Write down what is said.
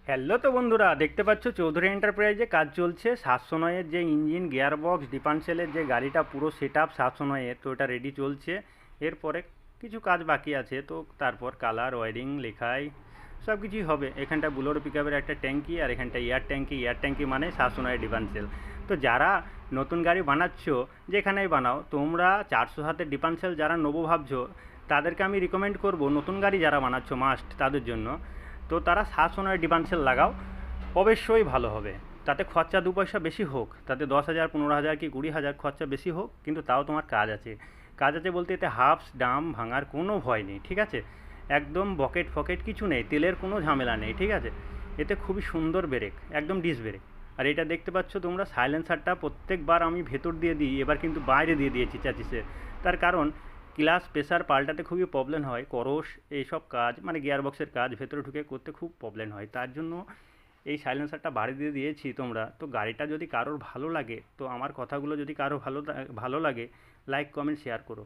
Hello তো বন্ধুরা, দেখতে পাচ্ছ চৌধুরী এন্টারপ্রাইজে কাজ চলছে। 709-এর যে ইঞ্জিন, গিয়ারবক্স, ডিফারেন্সিয়ালের যে গাড়িটা পুরো সেট আপ 709-এর, তো এটা রেডি চলছে। এরপরে কিছু কাজ বাকি আছে, তো তারপর কালার, ওয়ারিং, লেখাই সব কিছুই হবে। এখানটা বুলোরো পিকআপের একটা ট্যাঙ্কি, আর এখানটা এয়ার ট্যাঙ্কি মানে 709-এর ডিফারেন্সিয়াল। তো যারা নতুন গাড়ি বানাচ্ছ, যেখানেই বানাও তোমরা 407-এর ডিফারেন্সিয়াল যারা নেবো ভাবছো, তাদেরকে আমি রিকমেন্ড করব, নতুন গাড়ি যারা বানাচ্ছ মাস্ট তাদের জন্য, তো তারা 709 ডিফারেন্সিয়াল লাগাও, অবশ্যই ভালো হবে। তাতে খরচা 2 পয়সা বেশি হোক, তাতে 10,000, 15,000 কি 20,000 খরচা বেশি হোক, কিন্তু তাও তোমার কাজ আছে। কাজ আছে বলতে এতে হাফস ডাম ভাঙার কোনো ভয় নেই, ঠিক আছে? একদম বকেট ফকেট কিছু নেই, তেলের কোনো ঝামেলা নেই, ঠিক আছে? এতে খুবই সুন্দর ব্রেক, একদম ডিস ব্রেক। আর এটা দেখতে পাচ্ছ তোমরা, সাইলেন্সারটা প্রত্যেকবার আমি ভেতর দিয়ে দিই, এবার কিন্তু বাইরে দিয়ে দিয়েছি চ্যাসিসে। তার কারণ ক্লাস প্রেসার পাল্টাতে খুবই প্রবলেম হয়, করস এইসব কাজ মানে গিয়ারবক্সের কাজ ভেতরে ঢুকে করতে খুব প্রবলেম হয়, তার জন্য এই সাইলেন্সারটা বাড়ি দিয়ে দিয়েছি। তোমরা তো গাড়িটা যদি কারোর ভালো লাগে, তো আমার কথাগুলো যদি কারো ভালো লাগে, লাইক কমেন্ট শেয়ার করো।